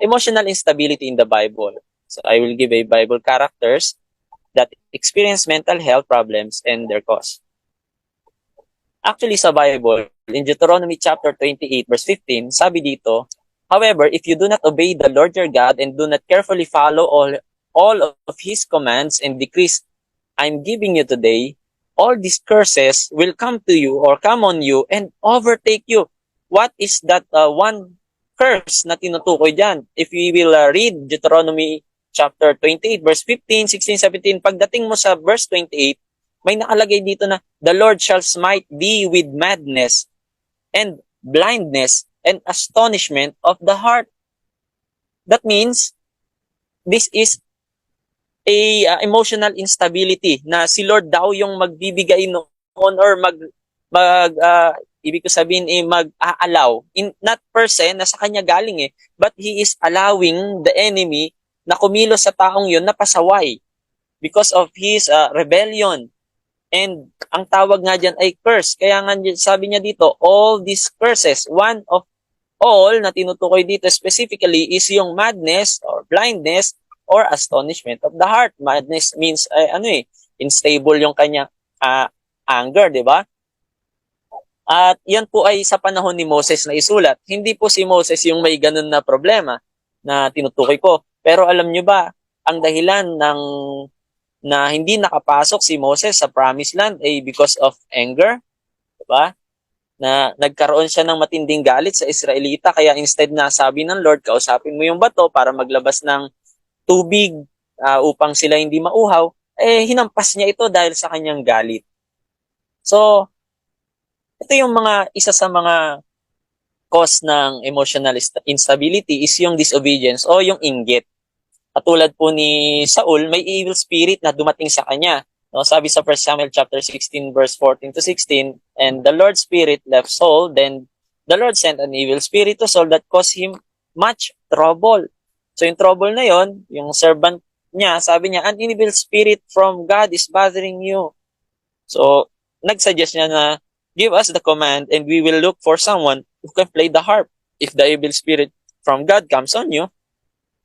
emotional instability in the Bible. So I will give a Bible characters that experience mental health problems and their cause. Actually, sa Bible, in Deuteronomy chapter 28, verse 15, sabi dito, however, if you do not obey the Lord your God and do not carefully follow all of His commands and decrees I'm giving you today, all these curses will come to you or come on you and overtake you. What is that one curse na tinutukoy dyan? If we will read Deuteronomy chapter 28, verse 15, 16, 17, pagdating mo sa verse 28, may nakalagay dito na, the Lord shall smite thee with madness and blindness and astonishment of the heart. That means, this is a emotional instability na si Lord daw yung magbibigay noon or ibig ko sabihin mag-allow, not per se na sa kanya galing but He is allowing the enemy na kumilos sa taong yun na pasaway because of his rebellion. And ang tawag nga dyan ay curse. Kaya nga sabi niya dito, all these curses, one of all na tinutukoy dito specifically is yung madness or blindness or astonishment of the heart. Madness means, unstable yung kanya anger, di ba? At yan po ay sa panahon ni Moses na isulat. Hindi po si Moses yung may ganun na problema na tinutukoy ko. Pero alam nyo ba, ang dahilan na hindi nakapasok si Moses sa Promised Land ay because of anger, diba? Na nagkaroon siya ng matinding galit sa Israelita, kaya instead na sabi ng Lord, kausapin mo yung bato para maglabas ng tubig upang sila hindi mauhaw, hinampas niya ito dahil sa kanyang galit. So, ito yung isa sa mga cause ng emotional instability is yung disobedience o yung inggit. Katulad po ni Saul, may evil spirit na dumating sa kanya. No, sabi sa 1 Samuel chapter 16 verse 14 to 16, and the Lord's spirit left Saul, then the Lord sent an evil spirit to Saul that caused him much trouble. So yung trouble na yon, yung servant niya, sabi niya, an evil spirit from God is bothering you. So nagsuggest niya na give us the command and we will look for someone who can play the harp. If the evil spirit from God comes on you,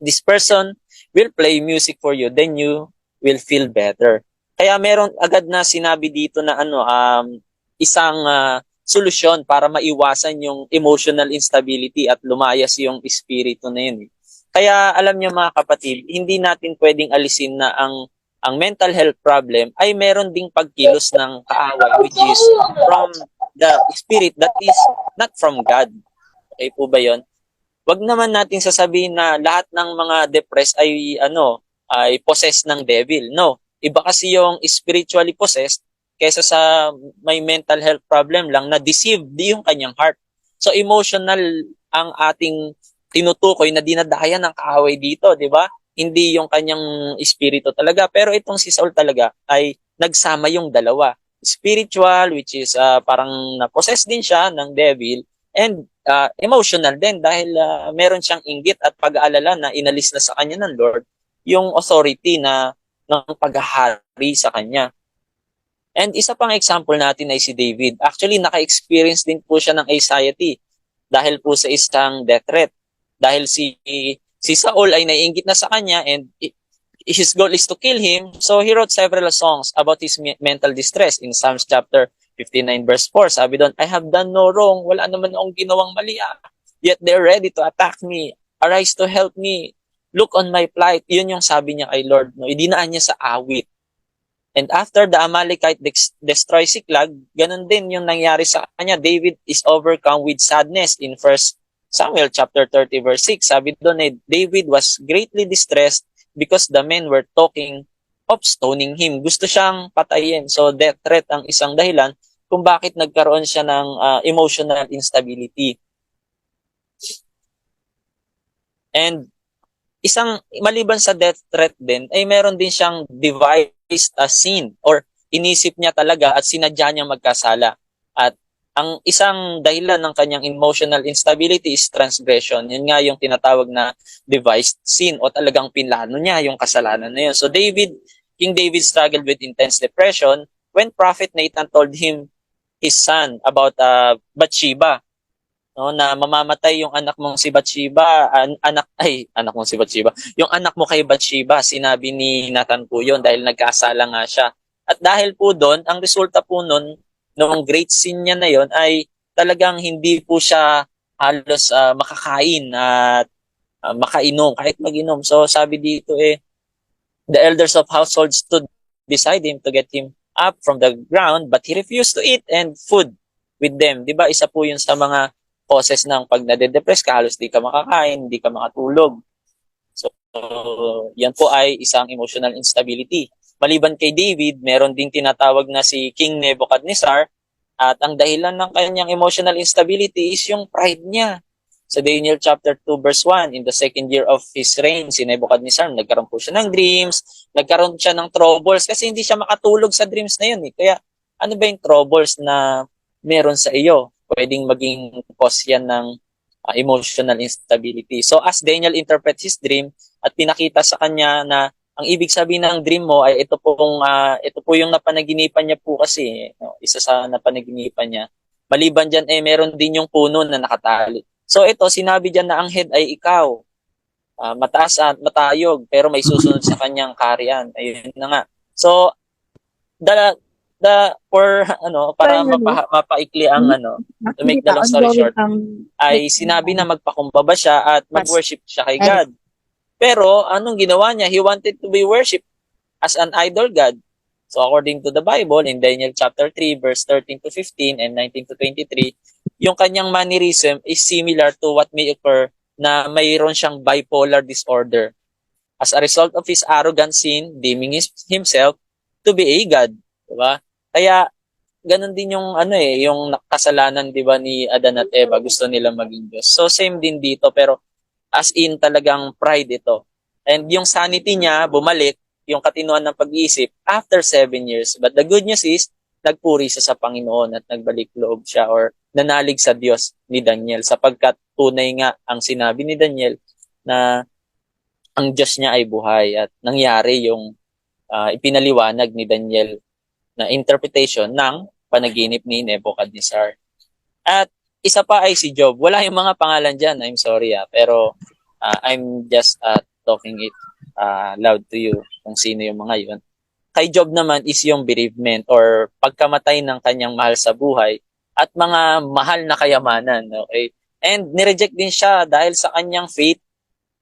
this person will play music for you, then you will feel better. Kaya meron agad na sinabi dito na isang solusyon para maiwasan yung emotional instability at lumayas yung espiritu na yun. Kaya alam niyo mga kapatid, hindi natin pwedeng alisin na ang mental health problem ay meron ding pagkilos ng kaaway which is from the spirit that is not from God. Okay po ba yun? Wag naman nating sasabihin na lahat ng mga depressed ay possessed ng devil. No, iba kasi yung spiritually possessed kaysa sa may mental health problem lang na deceived yung kanyang heart. So emotional ang ating tinutukoy na dinadaya ng kaaway dito, di ba? Hindi yung kanyang espiritu talaga. Pero itong si Saul talaga ay nagsama yung dalawa. Spiritual, which is parang na-possess din siya ng devil, and emotional din dahil meron siyang inggit at pag-aalala na inalis na sa kanya ng Lord yung authority ng paghahari sa kanya. And isa pang example natin ay si David. Actually, naka-experience din po siya ng anxiety dahil po sa isang death threat. Dahil si Saul ay naiinggit na sa kanya and his goal is to kill him. So he wrote several songs about his mental distress in Psalms chapter 59 verse 4. Sabi doon, I have done no wrong. Wala naman akong ginawang mali. Yet they're ready to attack me. Arise to help me. Look on my plight. Yun yung sabi niya kay Lord. No? Idinaan niya sa awit. And after the Amalekite destroy Siklag, ganun din yung nangyari sa kanya. David is overcome with sadness in 1 Samuel chapter 30 verse 6. Sabi doon, David was greatly distressed because the men were talking of stoning him. Gusto siyang patayin. So death threat ang isang dahilan kung bakit nagkaroon siya ng emotional instability. And maliban sa death threat din, ay meron din siyang devised a sin or inisip niya talaga at sinadya niyang magkasala. At ang isang dahilan ng kanyang emotional instability is transgression. Yun nga yung tinatawag na devised sin o talagang pinlano niya yung kasalanan na yun. So King David struggled with intense depression when Prophet Nathan told him his son about Bathsheba. no, na mamamatay yung anak mong si Bathsheba, anak mong si Bathsheba. Yung anak mo kay Bathsheba, sinabi ni Nathan po yun dahil nagkasala nga siya. At dahil po doon, ang resulta po noon, noong great sin niya na yon ay talagang hindi po siya halos makakain at makainom, kahit mag-inom. So sabi dito the elders of household stood beside him to get him up from the ground, but he refused to eat and food with them. Di ba? Isa po yun sa mga causes ng pag nade-depress ka, halos di ka makakain, di ka makatulog. So, yan po ay isang emotional instability. Maliban kay David, meron ding tinatawag na si King Nebuchadnezzar, at ang dahilan ng kanyang emotional instability is yung pride niya. Sa Daniel chapter 2 verse 1, in the second year of his reign, si Nebuchadnezzar, nagkaroon po siya ng dreams, nagkaroon siya ng troubles kasi hindi siya makatulog sa dreams na yun. Kaya ano ba yung troubles na meron sa iyo? Pwedeng maging cause yan ng emotional instability. So as Daniel interprets his dream at pinakita sa kanya na ang ibig sabihin ng dream mo ay ito po yung napanaginipan niya po kasi, no? Isa sa napanaginipan niya. Maliban diyan meron din yung puno na nakatali. So ito, sinabi diyan na ang head ay ikaw. Mataas at matayog, pero may susunod sa kanyang kaharian. Ayun na nga. So, para mapaikli ang to make the long story short, ay sinabi na magpakumbaba siya at mag-worship siya kay God. Pero, anong ginawa niya? He wanted to be worshipped as an idol God. So according to the Bible, in Daniel chapter 3, verse 13 to 15 and 19 to 23, yung kanyang mannerism is similar to what may occur na mayroon siyang bipolar disorder. As a result of his arrogant sin, deeming himself to be a God. Diba? Kaya, ganun din yung yung kasalanan, diba, ni Adan at Eva, gusto nila maging Diyos. So same din dito, pero as in talagang pride ito. And yung sanity niya, bumalik, yung katinuan ng pag-iisip after 7 years. But the good news is, nagpuri siya sa Panginoon at nagbalik loob siya or nanalig sa Diyos ni Daniel sapagkat tunay nga ang sinabi ni Daniel na ang Diyos niya ay buhay at nangyari yung ipinaliwanag ni Daniel na interpretation ng panaginip ni Nebuchadnezzar. At isa pa ay si Job. Wala yung mga pangalan dyan. I'm sorry pero I'm just talking it loud to you kung sino yung mga yun. Kay Job naman is yung bereavement or pagkamatay ng kanyang mahal sa buhay at mga mahal na kayamanan. Okay? And nireject din siya dahil sa kanyang faith.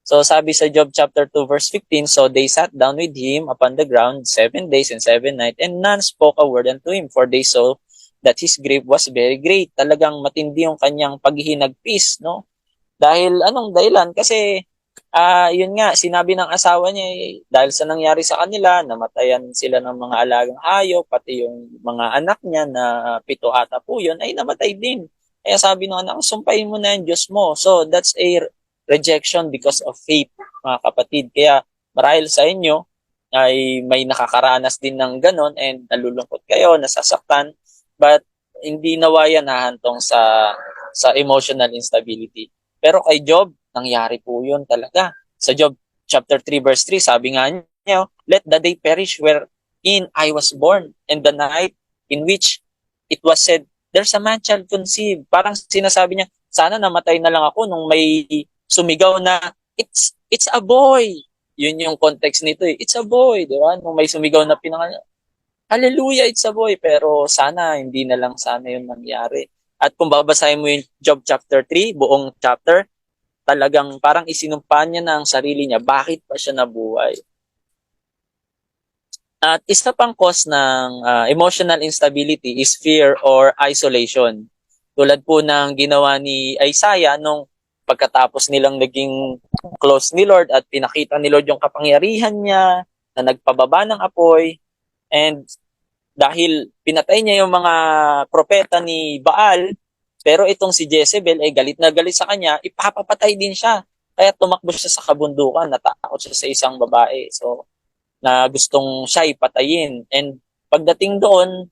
So sabi sa Job chapter 2 verse 15, so they sat down with him upon the ground 7 days and 7 nights and none spoke a word unto him for they saw that his grief was very great. Talagang matindi yung kanyang paghihinagpis, no? Dahil anong dahilan? Kasi yun nga, sinabi ng asawa niya dahil sa nangyari sa kanila, namatayan sila ng mga alagang hayop, pati yung mga anak niya na 7 ata po yun, ay namatay din. Kaya sabi ng anak, sumpahin mo na yung Diyos mo. So that's a rejection because of faith, mga kapatid. Kaya marahil sa inyo, ay may nakakaranas din ng ganon and nalulungkot kayo, nasasaktan, but hindi nawa yan hahantong sa emotional instability. Pero kay Job, nangyari po yun talaga. Sa Job chapter 3 verse 3, sabi nga niya, let the day perish wherein I was born, and the night in which it was said, there's a man shall conceive. Parang sinasabi niya, sana namatay na lang ako nung may sumigaw na, it's a boy. Yun yung context nito It's a boy, di ba? Nung may sumigaw na pinangalan, hallelujah, it's a boy. Pero sana, hindi na lang sana yun nangyari. At kung babasahin mo yung Job chapter 3, buong chapter, talagang parang isinumpa niya na ang sarili niya, bakit pa siya nabuhay. At isa pang cause ng emotional instability is fear or isolation. Tulad po ng ginawa ni Isaiah nung pagkatapos nilang naging close ni Lord at pinakita ni Lord yung kapangyarihan niya na nagpababa ng apoy. And dahil pinatay niya yung mga propeta ni Baal, pero itong si Jezebel ay galit na galit sa kanya, ipapapatay din siya. Kaya tumakbo siya sa kabundukan, natakot siya sa isang babae. So, na gustong siya ipatayin. And pagdating doon,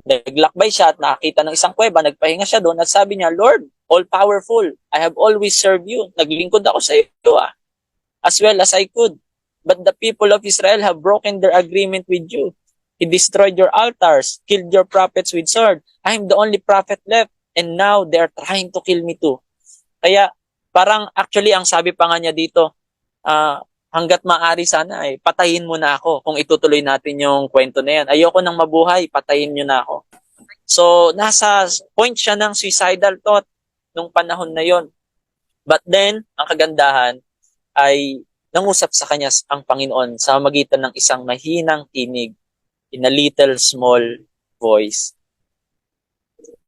naglakbay siya at nakakita ng isang kuweba, nagpahinga siya doon at sabi niya, Lord, all-powerful, I have always served you. Naglingkod ako sa iyo as well as I could. But the people of Israel have broken their agreement with you. He destroyed your altars, killed your prophets with sword. I am the only prophet left, and now they're trying to kill me too. Kaya parang actually ang sabi pa nga niya dito, hanggat maaari sana ay patayin mo na ako kung itutuloy natin yung kwento na yan. Ayoko nang mabuhay, patayin niyo na ako. So nasa point siya ng suicidal thought nung panahon na yon. But then, ang kagandahan ay nangusap sa kanya ang Panginoon sa magitan ng isang mahinang tinig in a little small voice.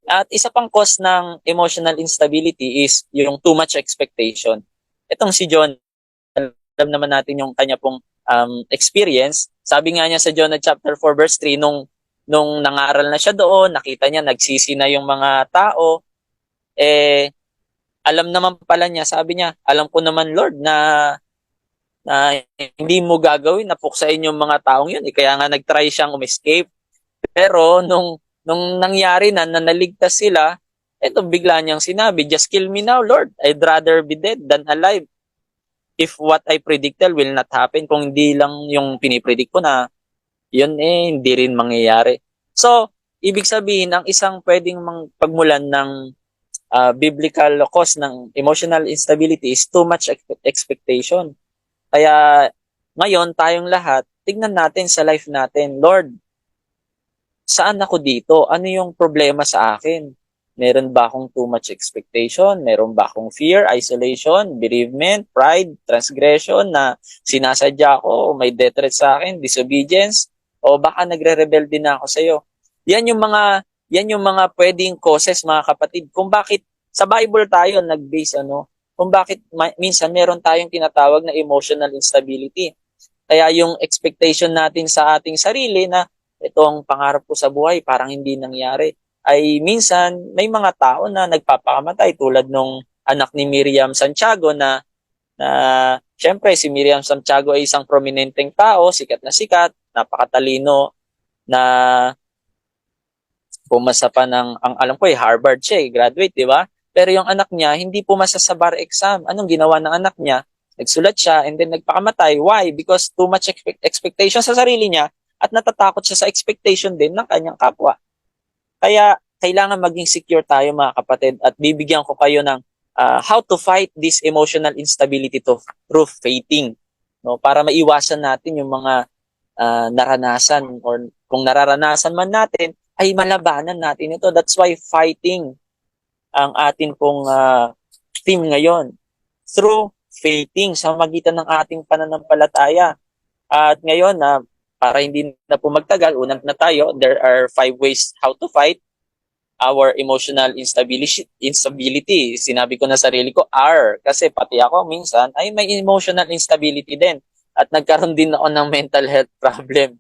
At isa pang cause ng emotional instability is yung too much expectation. Itong si John, alam naman natin yung kanya pong experience. Sabi nga niya sa Jonah chapter 4 verse 3, nung nangaral na siya doon, nakita niya nagsisi na yung mga tao, alam naman pala niya, sabi niya, alam ko naman Lord na hindi mo gagawin na puksain yung mga taong yun. Kaya nga nagtry siyang escape. Pero nung nangyari na naligtas sila, eto bigla niyang sinabi, just kill me now, Lord. I'd rather be dead than alive. If what I predicted will not happen, kung hindi lang yung pinipredict ko na, yun hindi rin mangyayari. So, ibig sabihin, ang isang pwedeng pagmulan ng biblical cause ng emotional instability is too much expectation. Kaya ngayon, tayong lahat, tignan natin sa life natin, Lord, saan ako dito? Ano yung problema sa akin? Meron ba akong too much expectation? Meron ba akong fear, isolation, bereavement, pride, transgression na sinasadya ko, may death threat sa akin, disobedience? O baka nagre-rebel din ako sa iyo? Yan yung mga pwedeng causes, mga kapatid, kung bakit sa Bible tayo nag-base kung bakit minsan meron tayong tinatawag na emotional instability. Kaya yung expectation natin sa ating sarili na itong pangarap ko sa buhay parang hindi nangyari, ay minsan may mga tao na nagpapakamatay tulad nung anak ni Miriam Santiago na syempre si Miriam Santiago ay isang prominenteng tao, sikat, napakatalino, na pumasa pa ang alam ko Harvard siya, graduate, di ba? Pero yung anak niya, hindi pumasa sa bar exam. Anong ginawa ng anak niya? Nagsulat siya and then nagpakamatay. Why? Because too much expectation sa sarili niya at natatakot siya sa expectation din ng kanyang kapwa. Kaya kailangan maging secure tayo, mga kapatid, at bibigyan ko kayo ng how to fight this emotional instability through faithing. No? Para maiwasan natin yung mga naranasan, or kung nararanasan man natin, ay malabanan natin ito. That's why fighting ang atin pong theme ngayon. Through faithing, sa magitan ng ating pananampalataya. At ngayon, para hindi na po magtagal, unang na tayo, there are 5 ways how to fight our emotional instability. Sinabi ko na sarili ko, kasi pati ako minsan ay may emotional instability din. At nagkaroon din ako ng mental health problem.